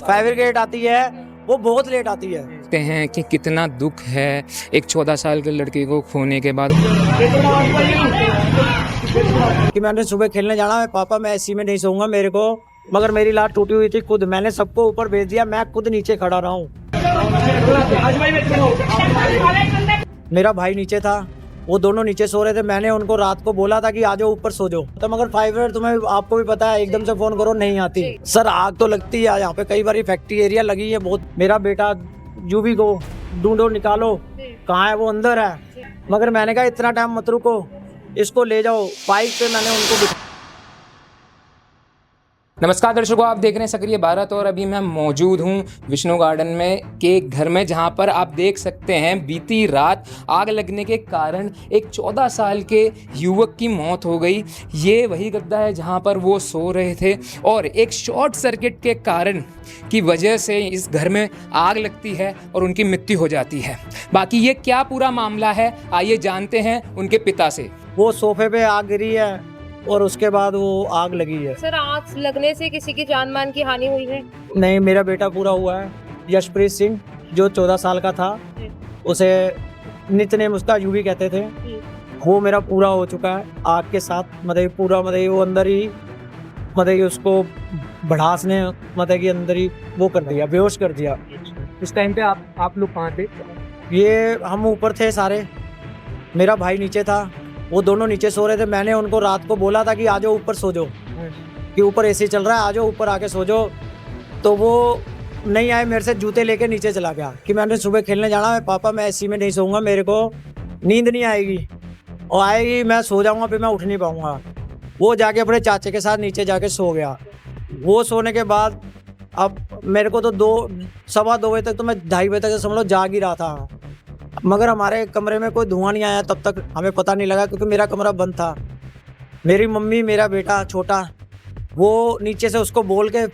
Fire brigade आती है, वो बहुत लेट आती है। कहते हैं कि कितना दुख है एक 14 साल के लड़के को खोने के बाद। कि मैंने सुबह खेलने जाना है, पापा मैं एसी में नहीं सोऊंगा, मेरे को, मगर मेरी लात टूटी हुई थी खुद, मैंने सबको ऊपर भेज दिया, मैं खुद नीचे खड़ा रहा हूँ। मेरा भाई नीचे था, वो दोनों नीचे सो रहे थे, मैंने उनको रात को बोला था कि आ जाओ ऊपर सो जाओ, तो मगर फाइबर तुम्हें आपको भी पता है एकदम से फोन करो नहीं आती। सर आग तो लगती है यहाँ पे, कई बार फैक्ट्री एरिया लगी है बहुत। मेरा बेटा यूवी को ढूंढो निकालो, कहाँ है वो, अंदर है, मगर मैंने कहा इतना टाइम मत रुको, इसको ले जाओ। बाइक पे मैंने उनको नमस्कार दर्शकों, आप देख रहे हैं सक्रिय भारत और अभी मैं मौजूद हूं विष्णु गार्डन में के एक घर में, जहां पर आप देख सकते हैं बीती रात आग लगने के कारण एक 14 साल के युवक की मौत हो गई। ये वही गड्ढा है जहां पर वो सो रहे थे और एक शॉर्ट सर्किट के कारण की वजह से इस घर में आग लगती है और उनकी मृत्यु हो जाती है। बाकी ये क्या पूरा मामला है, आइए जानते हैं उनके पिता से। वो सोफे पे आग गिरी है और उसके बाद वो आग लगी है। सर आग लगने से किसी की जान मान की हानि हुई है? नहीं, मेरा बेटा पूरा हुआ है, यशप्रीत सिंह, जो 14 साल का था, उसे नितनेम उसका यूवी कहते थे, वो मेरा पूरा हो चुका है आग के साथ। मतलब पूरा वो अंदर ही उसको भड़ास ने कि अंदर ही वो कर दिया, बेहोश कर दिया। उस टाइम पे आप लोग कहाँ थे? ये हम ऊपर थे सारे, मेरा भाई नीचे था, वो दोनों नीचे सो रहे थे, मैंने उनको रात को बोला था कि आ जाओ ऊपर सो जाओ, कि ऊपर एसी चल रहा है, आ जाओ ऊपर आके सो जाओ, तो वो नहीं आए, मेरे से जूते लेके नीचे चला गया कि मैंने सुबह खेलने जाना है, पापा मैं एसी में नहीं सोऊंगा, मेरे को नींद नहीं आएगी, और आएगी मैं सो जाऊंगा, फिर मैं उठ नहीं पाऊंगा। वो जाके अपने चाचे के साथ नीचे जाके सो गया। वो सोने के बाद अब मेरे को तो सवा दो बजे तक, तो मैं 2:30 बजे तक समझ लो जाग ही रहा था, मगर हमारे कमरे में कोई धुआं नहीं आया, तब तक हमें पता नहीं लगा क्योंकि मेरा कमरा बंद था। मेरी मम्मी, मेरा बेटा छोटा, वो नीचे से उसको बोल के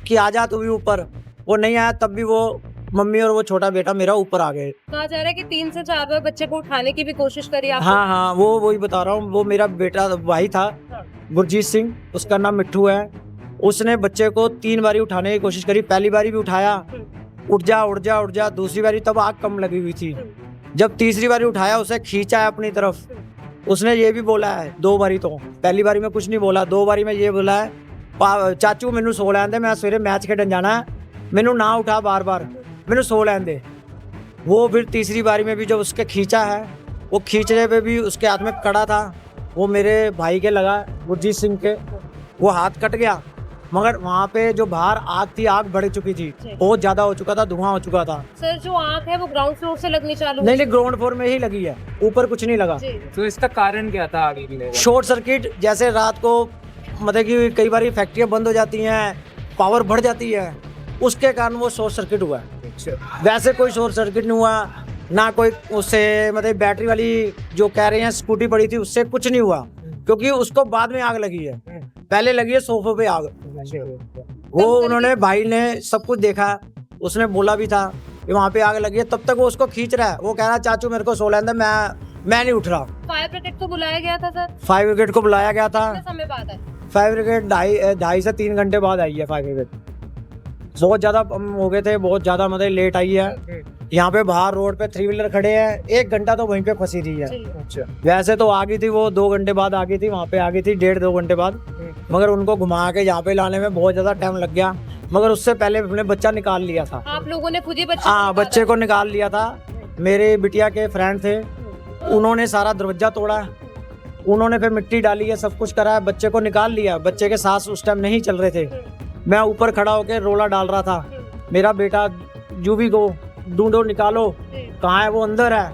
कि आ जा तू भी ऊपर, वो नहीं आया, तब भी वो मम्मी और वो छोटा बेटा मेरा ऊपर आ गए। कहा जा रहा है कि 3 से 4 बार बच्चे को उठाने की भी कोशिश करी आपने? हाँ, वो वही बता रहा हूँ, वो मेरा बेटा भाई था गुरजीत सिंह, उसका नाम मिट्ठू है, उसने बच्चे को 3 बारी उठाने की कोशिश करी। पहली बारी भी उठाया, उठ जा, दूसरी बारी तब आग कम लगी हुई थी, जब तीसरी बारी उठाया उसे खींचा है अपनी तरफ। उसने ये भी बोला है 2 बारी, तो पहली बारी में कुछ नहीं बोला, 2 बारी में ये बोला है चाचू मैनू सो लैन दे, मैं सवेरे मैच खेडन जाना है, मैनू ना उठा बार बार, मैनू सो लैन दे। वो फिर तीसरी बारी में भी जब उसके खींचा है, वो खींचने पे भी उसके हाथ में कड़ा था, वो मेरे भाई के लगा, गुरजीत सिंह के, वो हाथ कट गया, मगर वहाँ पे जो बाहर आग थी, आग बढ़ चुकी थी, बहुत ज्यादा हो चुका था, धुआं हो चुका था। सर जो आग है वो ग्राउंड फ्लोर से लगनी चालू? नहीं, ग्राउंड फ्लोर में ही लगी है, ऊपर कुछ नहीं लगा। तो इसका कारण क्या था आग लगने का? शॉर्ट सर्किट, जैसे रात को मतलब कि कई बार फैक्ट्रियाँ बंद हो जाती हैं, पावर बढ़ जाती है, उसके कारण वो शॉर्ट सर्किट हुआ है। वैसे कोई शॉर्ट सर्किट नहीं हुआ ना, कोई उससे मतलब बैटरी वाली जो कह रहे हैं स्कूटी पड़ी थी उससे कुछ नहीं हुआ, क्योंकि उसको बाद में आग लगी है, पहले लगी है सोफे पे आग। वो उन्होंने भाई ने सब कुछ देखा, उसने बोला भी था कि वहाँ पे आग लगी है, तब तक वो उसको खींच रहा है, वो कह रहा है चाचू मेरे को सो लेने दे, मैं नहीं उठ रहा। फायर ब्रिगेड को बुलाया गया था सर? फायर ब्रिगेड को बुलाया गया था। कितने समय बाद आए? फायर ब्रिगेड 2.5 से 3 घंटे बाद आई है। फायर ब्रिगेड बहुत ज्यादा हो गए थे, बहुत ज्यादा मतलब लेट आई है। यहाँ पे बाहर रोड पे 3 व्हीलर खड़े हैं, 1 घंटा तो वहीं पे फंसी रही है। अच्छा, वैसे तो आ गई थी वो 2 घंटे बाद आ गई थी, वहाँ पे आ गई थी 1.5-2 घंटे बाद, मगर उनको घुमा के यहाँ पे लाने में बहुत ज्यादा टाइम लग गया, मगर उससे पहले हमने बच्चा निकाल लिया था। आप लोगों ने खुद ही बच्चे को निकाल लिया था। मेरे बिटिया के फ्रेंड थे, उन्होंने सारा दरवाजा तोड़ा, उन्होंने फिर मिट्टी डाली है, सब कुछ करा है, बच्चे को निकाल लिया। बच्चे के सांस उस टाइम नहीं चल रहे थे, मैं ऊपर खड़ा होकर रोला डाल रहा था, मेरा बेटा यूवी को ढूंढो निकालो, कहाँ है वो, अंदर है।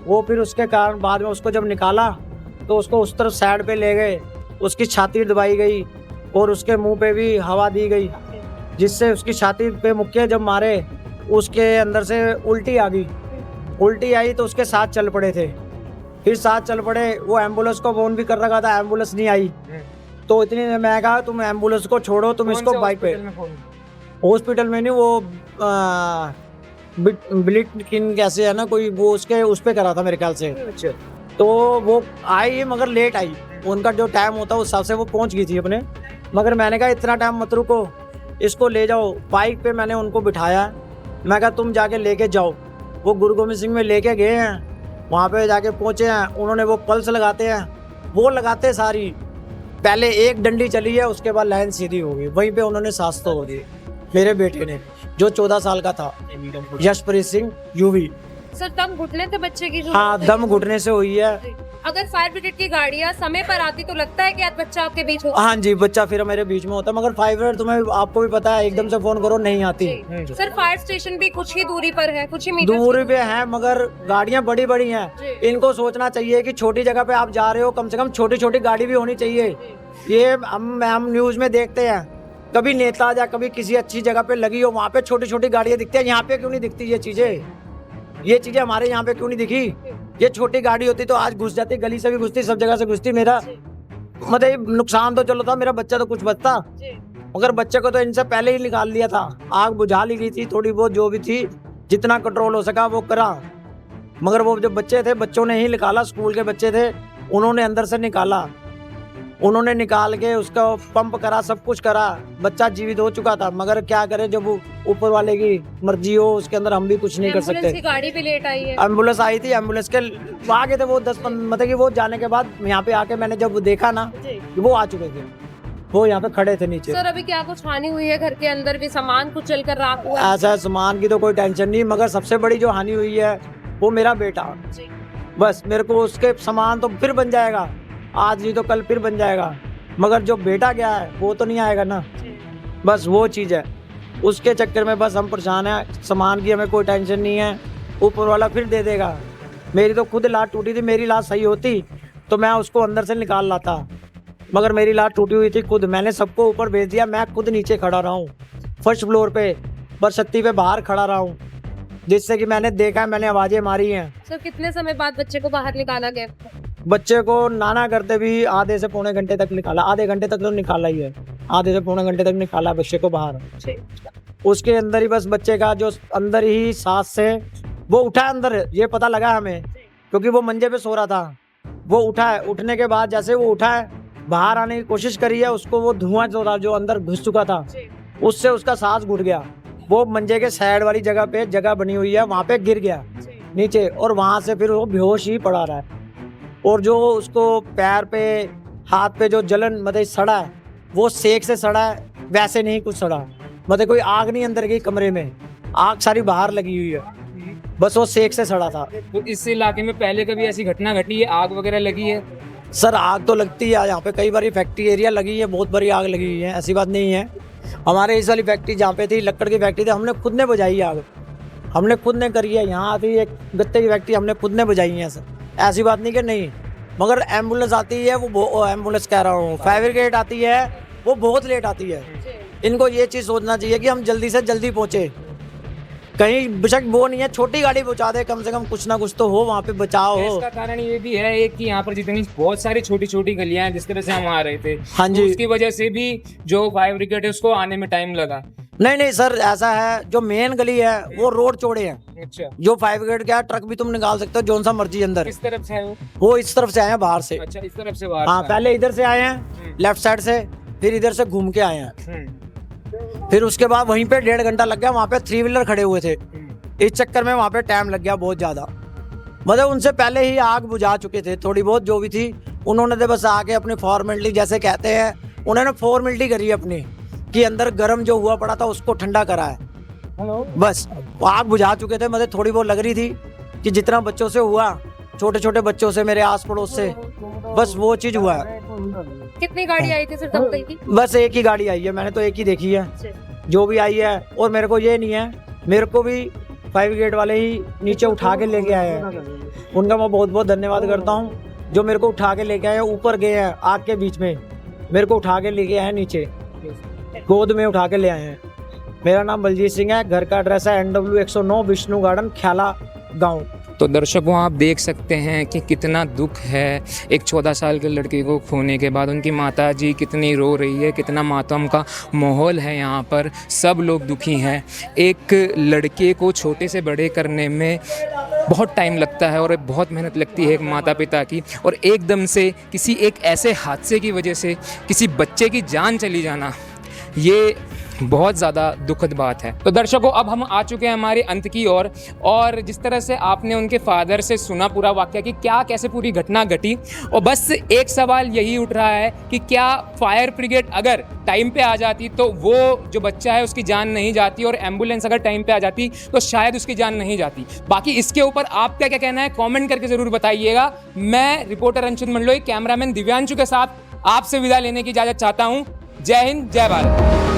वो फिर उसके कारण बाद में उसको जब निकाला तो उसको उस तरफ साइड पे ले गए, उसकी छाती दबाई गई और उसके मुंह पे भी हवा दी गई, जिससे उसकी छाती पे मुक्के जब मारे उसके अंदर से उल्टी आ गई। उल्टी आई तो उसके साथ चल पड़े थे, फिर साथ चल पड़े। वो एम्बुलेंस को फोन भी कर रखा था, एम्बुलेंस नहीं आई, तो इतनी मैं कहा तुम एम्बुलेंस को छोड़ो, तुम इसको बाइक पे। हॉस्पिटल में नहीं, वो ब्लिट किन कैसे है ना कोई, वो उसके उस पे करा था मेरे ख्याल से। अच्छा, तो वो आई मगर लेट आई, उनका जो टाइम होता है उस हिसाब से वो पहुंच गई थी अपने, मगर मैंने कहा इतना टाइम मत रुको, इसको ले जाओ। बाइक पे मैंने उनको बिठाया, मैं कहा तुम जाके लेके जाओ। वो गुरु गोविंद सिंह में लेके गए हैं, वहाँ पे जाके पहुँचे हैं। उन्होंने वो पल्स लगाते हैं, वो लगाते सारी पहले एक डंडी चली है, उसके बाद लाइन सीधी हो गई, वहीं पे उन्होंने सांस तो हो दी मेरे बेटे ने, जो 14 साल का था, यशप्रीत सिंह यूवी। सर दम घुटने से बच्चे की जो हाँ, दम घुटने से हुई है। अगर फायर ब्रिगेड की गाड़ियाँ समय पर आती तो लगता है कि आज बच्चा आपके बीच हो। हाँ जी, बच्चा फिर मेरे बीच में होता, मगर 5 मिनट तुम्हें आपको भी पता है, एकदम से फोन करो नहीं आती। सर फायर स्टेशन भी कुछ ही दूरी पर है, कुछ ही मीटर दूरी पे है, मगर गाड़ियाँ बड़ी बड़ी हैं। इनको सोचना चाहिए कि छोटी जगह पे आप जा रहे हो, कम से कम छोटी छोटी गाड़ी भी होनी चाहिए। ये हम न्यूज में देखते हैं, कभी नेता या कभी किसी अच्छी जगह पे लगी हो, वहाँ पे छोटी छोटी गाड़ियाँ दिखती है, यहाँ पे क्यों नहीं दिखती ये चीजें हमारे यहाँ पे क्यों नहीं दिखी? ये छोटी गाड़ी होती तो आज घुस जाती, गली से भी घुसती, सब जगह से घुसती। मेरा मतलब नुकसान तो चलो था, मेरा बच्चा तो कुछ बचता, मगर बच्चे को तो इनसे पहले ही निकाल लिया था। आग बुझा ली गई थी, थोड़ी बहुत जो भी थी, जितना कंट्रोल हो सका वो करा, मगर वो जो बच्चे थे, बच्चों ने ही निकाला, स्कूल के बच्चे थे, उन्होंने अंदर से निकाला, उन्होंने निकाल के उसका पंप करा, सब कुछ करा, बच्चा जीवित हो चुका था। मगर क्या करे, जब ऊपर वाले की मर्जी हो, उसके अंदर हम भी कुछ नहीं कर एम्बुलेंस सकते। की गाड़ी भी लेट आई है। एम्बुलेंस आई थी, एम्बुलेंस के आगे थे वो 10-15, मतलब कि वो जाने के बाद यहाँ पे आके मैंने जब देखा ना, वो आ चुके थे, वो यहाँ पे खड़े थे नीचे। सर अभी क्या कुछ हानि हुई है? घर के अंदर भी सामान कुछ जलकर राख हुआ है? ऐसा सामान की तो कोई टेंशन नहीं, मगर सबसे बड़ी जो हानि हुई है वो मेरा बेटा। बस मेरे को उसके सामान तो फिर बन जाएगा, आज नहीं तो कल फिर बन जाएगा, मगर जो बेटा गया है वो तो नहीं आएगा ना। बस वो चीज़ है, उसके चक्कर में बस हम परेशान हैं। सामान की हमें कोई टेंशन नहीं है, ऊपर वाला फिर दे देगा। मेरी तो खुद लात टूटी थी, मेरी लात सही होती तो मैं उसको अंदर से निकाल लाता, मगर मेरी लात टूटी हुई थी खुद। मैंने सबको ऊपर भेज दिया, मैं खुद नीचे खड़ा रहा हूँ, फर्स्ट फ्लोर पे, बरसत्ती पे बाहर खड़ा रहा हूँ, जिससे कि मैंने देखा, मैंने आवाज़ें मारी हैं। सर कितने समय बाद बच्चे को बाहर निकाला गया? बच्चे को नाना करते भी आधे से पौने घंटे तक निकाला, आधे घंटे तक तो निकाला ही है, आधे से पौने घंटे तक निकाला बच्चे को बाहर। उसके अंदर ही बस बच्चे का जो अंदर ही सांस से वो उठा अंदर, ये पता लगा हमें, क्योंकि वो मंजे पे सो रहा था। वो उठा है, उठने के बाद जैसे वो उठा है, बाहर आने की कोशिश करी है, उसको वो धुआं जो अंदर घुस चुका था, उससे उसका सांस घुट गया। वो मंजे के साइड वाली जगह पे जगह बनी हुई है, वहाँ पे गिर गया नीचे, और वहाँ से फिर वो बेहोश ही पड़ा रहा है। और जो उसको पैर पे, हाथ पे जो जलन मतलब सड़ा है, वो सेक से सड़ा है, वैसे नहीं कुछ सड़ा, मतलब कोई आग नहीं अंदर गई कमरे में, आग सारी बाहर लगी हुई है, बस वो सेक से सड़ा था। तो इस इलाके में पहले कभी ऐसी घटना घटी है, आग वगैरह लगी है? सर आग तो लगती है यहाँ पे, कई बार फैक्ट्री एरिया लगी है, बहुत बड़ी आग लगी हुई है, ऐसी बात नहीं है। हमारे इस वाली फैक्ट्री जहाँ पे थी, लक्कड़ की फैक्ट्री थी, हमने खुद ने बुझाई आग, हमने खुद ने करी है। यहाँ थी एक गत्ते की फैक्ट्री, हमने खुद ने बुझाई है सर, ऐसी बात नहीं कि नहीं। मगर एम्बुलेंस आती है, वो एम्बुलेंस कह रहा हूँ, फायर ब्रिगेड आती है, वो बहुत लेट आती है। इनको ये चीज़ सोचना चाहिए कि हम जल्दी से जल्दी पहुँचे, कहीं बेशक वो नहीं है, छोटी गाड़ी पहुँचा दे, कम से कम कुछ ना कुछ तो हो, वहाँ पे बचाव हो। इसका कारण ये भी है एक कि यहाँ पर जितनी बहुत सारी छोटी छोटी गलियां हैं, जिस तरह से हम आ रहे थे, हाँ जी, तो उसकी वजह से भी जो फायर ब्रिगेड है उसको आने में टाइम लगा। नहीं सर, ऐसा है, जो मेन गली है वो रोड चौड़े हैं। अच्छा, जो फायर ब्रिगेड का ट्रक भी तुम निकाल सकते हो, जोन सा मर्जी अंदर। किस तरफ से है वो इस तरफ से आए हैं बाहर से। अच्छा, इस तरफ से बाहर। हाँ, पहले इधर से आए हैं लेफ्ट साइड से, फिर इधर से घूम के आए हैं, फिर उसके बाद वहीं पे 1.5 घंटा लग गया, वहाँ पे 3 व्हीलर खड़े हुए थे, इस चक्कर में वहाँ पे टाइम लग गया बहुत ज़्यादा। मतलब उनसे पहले ही आग बुझा चुके थे, थोड़ी बहुत जो भी थी, उन्होंने तो बस आके अपनी फॉर्मेलिटी, जैसे कहते हैं, उन्होंने फॉर्मेलिटी करी अपनी, कि अंदर गर्म जो हुआ पड़ा था उसको ठंडा करा है, बस। आग बुझा चुके थे, मतलब थोड़ी बहुत लग रही थी कि जितना बच्चों से हुआ, छोटे छोटे बच्चों से, मेरे आस पड़ोस से, बस वो चीज़ हुआ है। कितनी गाड़ी आई थी सर दमकल की? बस एक ही गाड़ी आई है, मैंने तो एक ही देखी है जो भी आई है। और मेरे को ये नहीं है, मेरे को भी फायर ब्रिगेड वाले ही नीचे उठा के लेके आए हैं, उनका मैं बहुत बहुत धन्यवाद करता हूँ, जो मेरे को उठा के लेके आए हैं। ऊपर गए हैं आग के बीच में, मेरे को उठा के लेके आए हैं, नीचे गोद में उठा के ले आए हैं। मेरा नाम बलजीत सिंह है, घर का एड्रेस है NW 109 विष्णु गार्डन, ख्याला गाँव। तो दर्शकों, आप देख सकते हैं कि कितना दुख है एक 14 साल के लड़के को खोने के बाद। उनकी माताजी कितनी रो रही है, कितना मातम का माहौल है यहाँ पर, सब लोग दुखी हैं। एक लड़के को छोटे से बड़े करने में बहुत टाइम लगता है और बहुत मेहनत लगती है एक माता पिता की, और एकदम से किसी एक ऐसे हादसे की वजह से किसी बच्चे की जान चली जाना, ये बहुत ज़्यादा दुखद बात है। तो दर्शकों, अब हम आ चुके हैं हमारे अंत की ओर, और जिस तरह से आपने उनके फादर से सुना पूरा वाकया कि क्या कैसे पूरी घटना घटी, और बस एक सवाल यही उठ रहा है कि क्या फायर ब्रिगेड अगर टाइम पे आ जाती तो वो जो बच्चा है उसकी जान नहीं जाती, और एम्बुलेंस अगर टाइम पे आ जाती तो शायद उसकी जान नहीं जाती। बाकी इसके ऊपर आपका क्या कहना है कमेंट करके ज़रूर बताइएगा। मैं रिपोर्टर अंशुल मंडलोई, कैमरामैन दिव्यांशु के साथ आपसे विदा लेने की इजाज़त चाहता हूँ। जय हिंद, जय भारत।